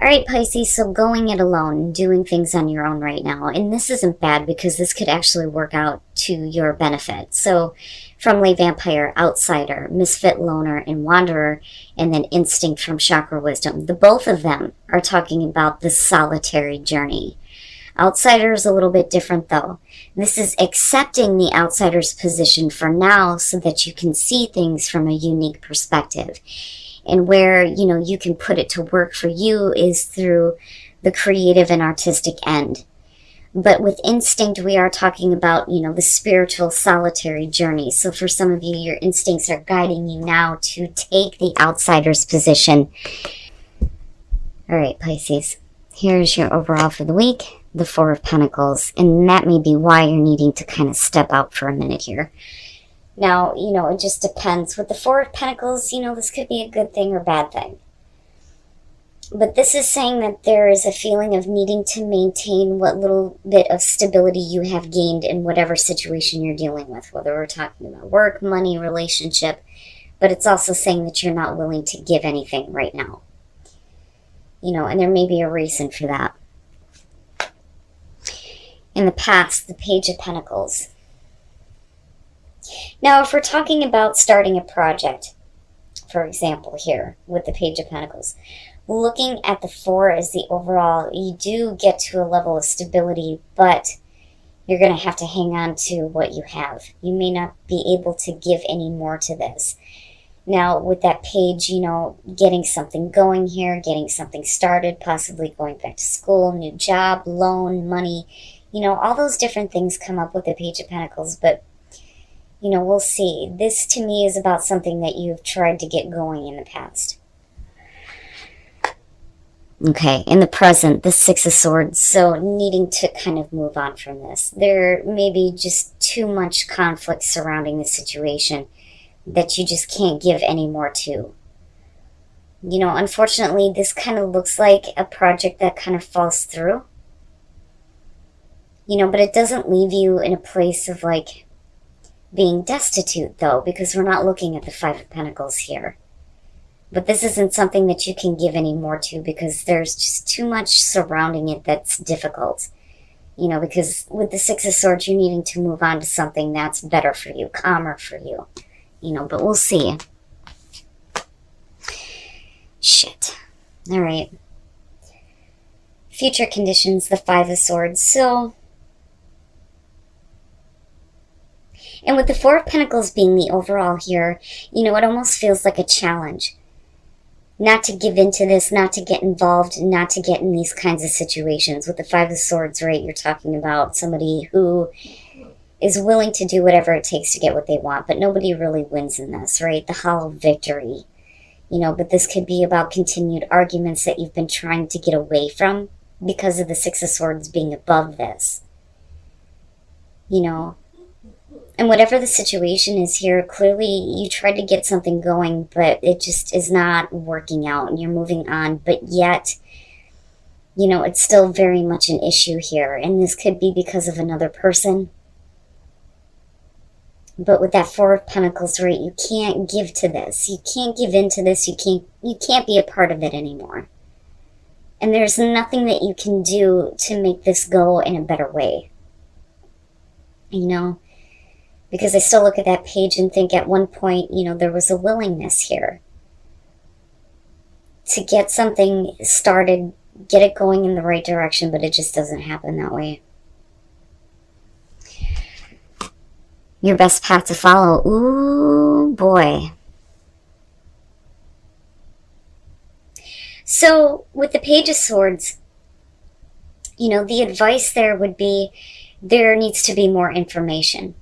All right, Pisces, so going it alone, doing things on your own right now. And this isn't bad because this could actually work out to your benefit. So from Lay Vampire, Outsider, Misfit, Loner, and Wanderer, and then Instinct from Chakra Wisdom. The both of them are talking about the solitary journey. Outsider is a little bit different though. This is accepting the outsider's position for now so that you can see things from a unique perspective. And where, you can put it to work for you is through the creative and artistic end. But with Instinct, we are talking about, the spiritual solitary journey. So for some of you, your instincts are guiding you now to take the outsider's position. All right, Pisces, here's your overall for the week, the Four of Pentacles. And that may be why you're needing to kind of step out for a minute here. Now, it just depends. With the Four of Pentacles, this could be a good thing or bad thing. But this is saying that there is a feeling of needing to maintain what little bit of stability you have gained in whatever situation you're dealing with, whether we're talking about work, money, relationship. But it's also saying that you're not willing to give anything right now. And there may be a reason for that. In the past, the Page of Pentacles. Now, if we're talking about starting a project, for example, here with the Page of Pentacles, looking at the Four as the overall, you do get to a level of stability, but you're going to have to hang on to what you have. You may not be able to give any more to this. Now, with that page, getting something going here, getting something started, possibly going back to school, new job, loan, money, all those different things come up with the Page of Pentacles, but we'll see. This to me is about something that you've tried to get going in the past. Okay, in the present, the Six of Swords, so needing to kind of move on from this. There may be just too much conflict surrounding the situation that you just can't give any more to. Unfortunately, this kind of looks like a project that kind of falls through. But it doesn't leave you in a place of being destitute, though, because we're not looking at the Five of Pentacles here. But this isn't something that you can give any more to because there's just too much surrounding it that's difficult. Because with the Six of Swords, you're needing to move on to something that's better for you, calmer for you. But we'll see. Shit. All right. Future conditions, the Five of Swords. So... And with the Four of Pentacles being the overall here, it almost feels like a challenge. Not to give into this, not to get involved, not to get in these kinds of situations. With the Five of Swords, right, you're talking about somebody who is willing to do whatever it takes to get what they want, but nobody really wins in this, right? The hollow victory. But this could be about continued arguments that you've been trying to get away from because of the Six of Swords being above this. And whatever the situation is here, clearly you tried to get something going, but it just is not working out and you're moving on. But yet, it's still very much an issue here. And this could be because of another person. But with that Four of Pentacles, right, you can't give to this. You can't give into this. You can't be a part of it anymore. And there's nothing that you can do to make this go in a better way. Because I still look at that page and think at one point, there was a willingness here to get something started, get it going in the right direction, but it just doesn't happen that way. Your best path to follow. Ooh, boy. So, with the Page of Swords, the advice there would be there needs to be more information.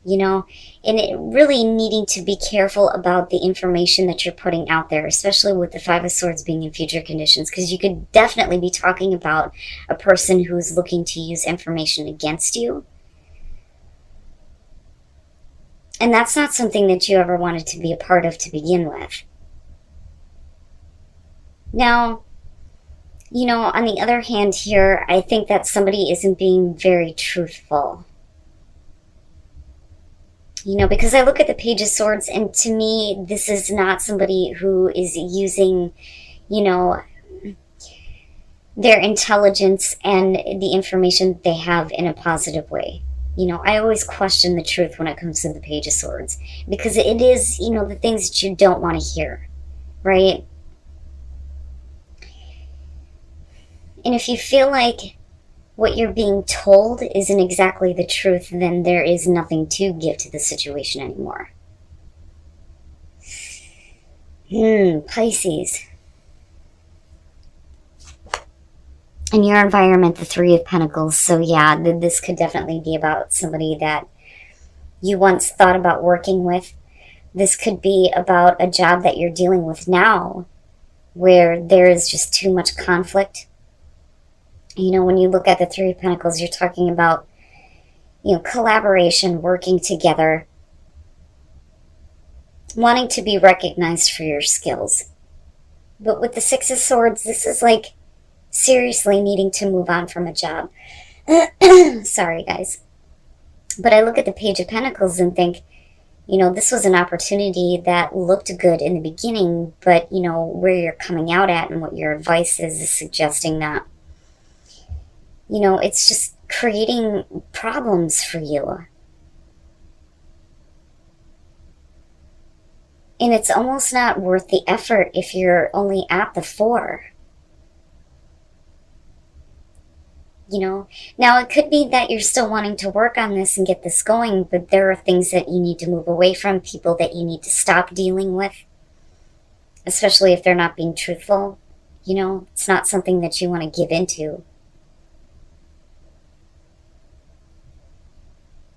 And it really needing to be careful about the information that you're putting out there, especially with the Five of Swords being in future conditions, because you could definitely be talking about a person who's looking to use information against you. And that's not something that you ever wanted to be a part of to begin with. Now, on the other hand here, I think that somebody isn't being very truthful. Because I look at the Page of Swords, and to me, this is not somebody who is using, their intelligence and the information that they have in a positive way. I always question the truth when it comes to the Page of Swords, because it is, the things that you don't want to hear, right? And if you feel like what you're being told isn't exactly the truth, then there is nothing to give to the situation anymore. Pisces. In your environment, the Three of Pentacles. So yeah, this could definitely be about somebody that you once thought about working with. This could be about a job that you're dealing with now, where there is just too much conflict. When you look at the Three of Pentacles, you're talking about, collaboration, working together, wanting to be recognized for your skills. But with the Six of Swords, this is like seriously needing to move on from a job. Sorry, guys. But I look at the Page of Pentacles and think, this was an opportunity that looked good in the beginning, but, where you're coming out at and what your advice is suggesting that, it's just creating problems for you. And it's almost not worth the effort if you're only at the 4. Now it could be that you're still wanting to work on this and get this going, but there are things that you need to move away from, people that you need to stop dealing with, especially if they're not being truthful. It's not something that you want to give into.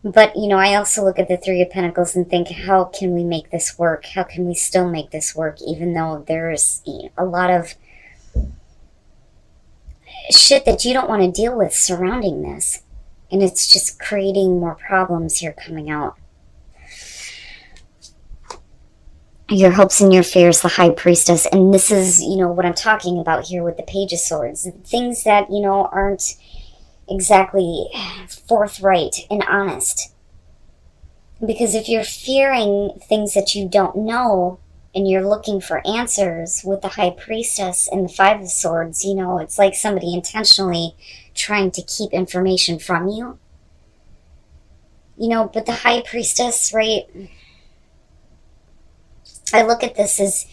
But, I also look at the Three of Pentacles and think, how can we make this work? How can we still make this work, even though there's a lot of shit that you don't want to deal with surrounding this? And it's just creating more problems here coming out. Your hopes and your fears, the High Priestess. And this is, what I'm talking about here with the Page of Swords. Things that, aren't exactly forthright and honest. Because if you're fearing things that you don't know and you're looking for answers with the High Priestess and the Five of Swords, it's like somebody intentionally trying to keep information from you. But the High Priestess, right? I look at this as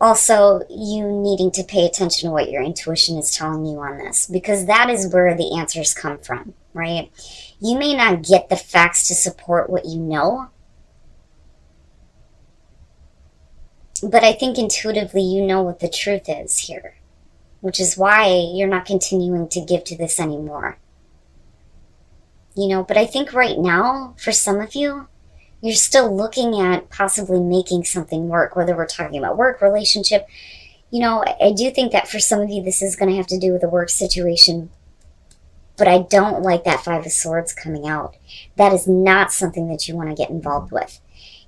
also you needing to pay attention to what your intuition is telling you on this, because that is where the answers come from, right? You may not get the facts to support what you know, but I think intuitively you know what the truth is here, which is why you're not continuing to give to this anymore. But I think right now, for some of you, you're still looking at possibly making something work, whether we're talking about work, relationship. I do think that for some of you, this is going to have to do with a work situation, but I don't like that Five of Swords coming out. That is not something that you want to get involved with.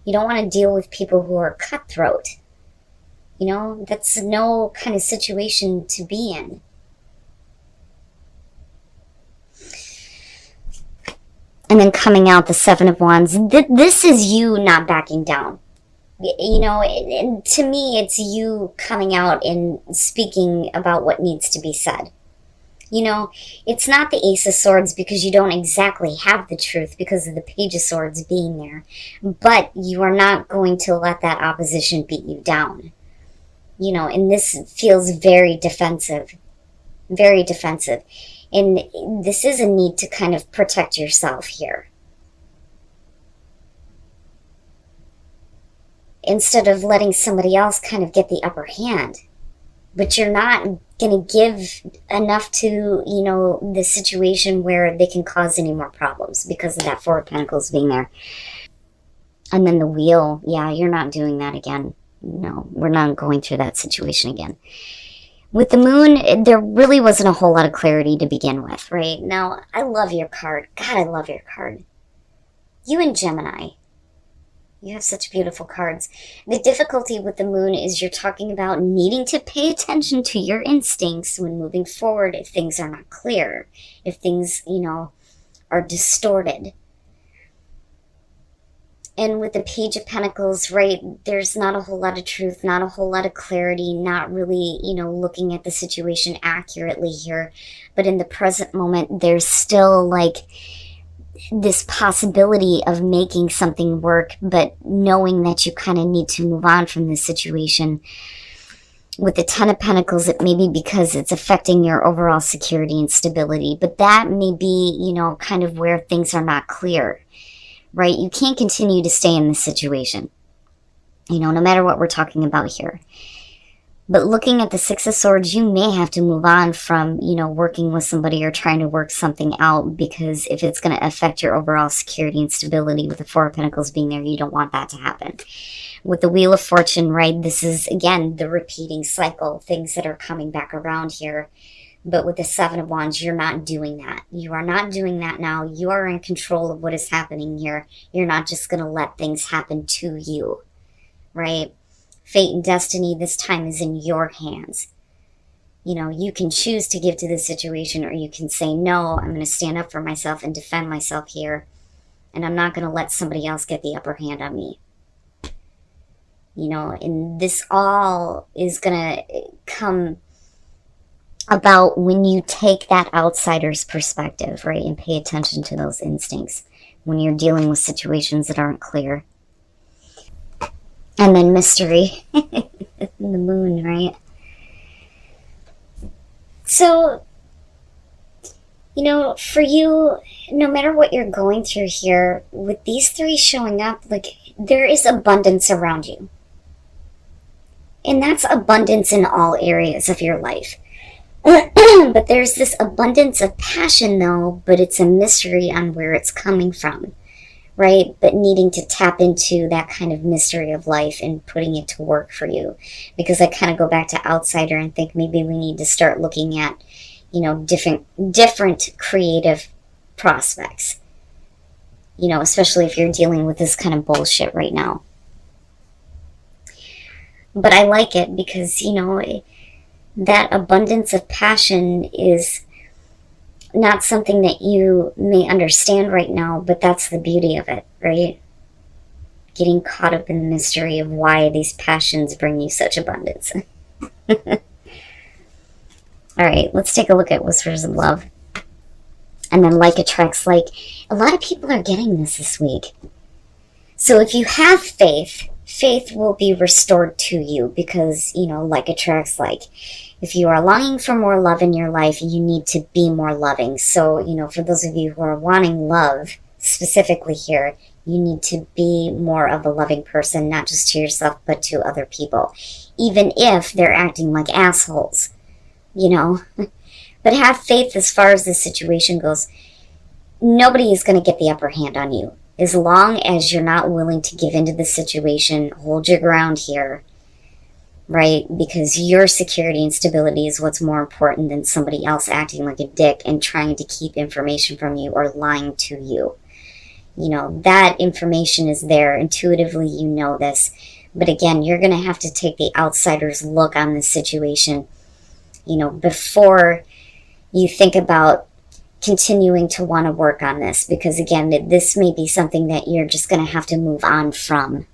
You don't want to deal with people who are cutthroat. That's no kind of situation to be in. And then coming out, the Seven of Wands. This is you not backing down. And to me, it's you coming out and speaking about what needs to be said. It's not the Ace of Swords because you don't exactly have the truth because of the Page of Swords being there. But you are not going to let that opposition beat you down. And this feels very defensive. Very defensive. And this is a need to kind of protect yourself here. Instead of letting somebody else kind of get the upper hand. But you're not going to give enough to, the situation where they can cause any more problems because of that Four of Pentacles being there. And then the Wheel, yeah, you're not doing that again. No, we're not going through that situation again. With the Moon, there really wasn't a whole lot of clarity to begin with, right? Now, I love your card. God, I love your card. You and Gemini. You have such beautiful cards. The difficulty with the Moon is you're talking about needing to pay attention to your instincts when moving forward if things are not clear, if things, are distorted. And with the Page of Pentacles, right, there's not a whole lot of truth, not a whole lot of clarity, not really, looking at the situation accurately here. But in the present moment, there's still like this possibility of making something work, but knowing that you kind of need to move on from this situation. With the Ten of Pentacles, it may be because it's affecting your overall security and stability, but that may be, kind of where things are not clear, right? You can't continue to stay in this situation, no matter what we're talking about here. But looking at the Six of Swords, you may have to move on from, working with somebody or trying to work something out, because if it's going to affect your overall security and stability, with the Four of Pentacles being there, you don't want that to happen. With the Wheel of Fortune, right, this is, again, the repeating cycle, things that are coming back around here. But with the Seven of Wands, you're not doing that. You are not doing that now. You are in control of what is happening here. You're not just going to let things happen to you, right? Fate and destiny this time is in your hands. You can choose to give to this situation, or you can say, no, I'm going to stand up for myself and defend myself here. And I'm not going to let somebody else get the upper hand on me. And this all is going to come about when you take that outsider's perspective, right? And pay attention to those instincts when you're dealing with situations that aren't clear. And then mystery. The Moon, right? So, for you, no matter what you're going through here, with these three showing up, like, there is abundance around you. And that's abundance in all areas of your life. But there's this abundance of passion, though, but it's a mystery on where it's coming from, right? But needing to tap into that kind of mystery of life and putting it to work for you. Because I kind of go back to outsider and think maybe we need to start looking at, different creative prospects. Especially if you're dealing with this kind of bullshit right now. But I like it because, that abundance of passion is not something that you may understand right now, but that's the beauty of it, right? Getting caught up in the mystery of why these passions bring you such abundance. All right, let's take a look at Whispers of Love. And then like attracts like. A lot of people are getting this week. So if you have faith, faith will be restored to you because, like attracts like. If you are longing for more love in your life, you need to be more loving. So, for those of you who are wanting love, specifically here, you need to be more of a loving person, not just to yourself, but to other people. Even if they're acting like assholes, But have faith as far as this situation goes. Nobody is going to get the upper hand on you. As long as you're not willing to give into the situation, hold your ground here. Right? Because your security and stability is what's more important than somebody else acting like a dick and trying to keep information from you or lying to you. That information is there. Intuitively, you know this. But again, you're going to have to take the outsider's look on this situation, before you think about continuing to want to work on this. Because again, this may be something that you're just going to have to move on from.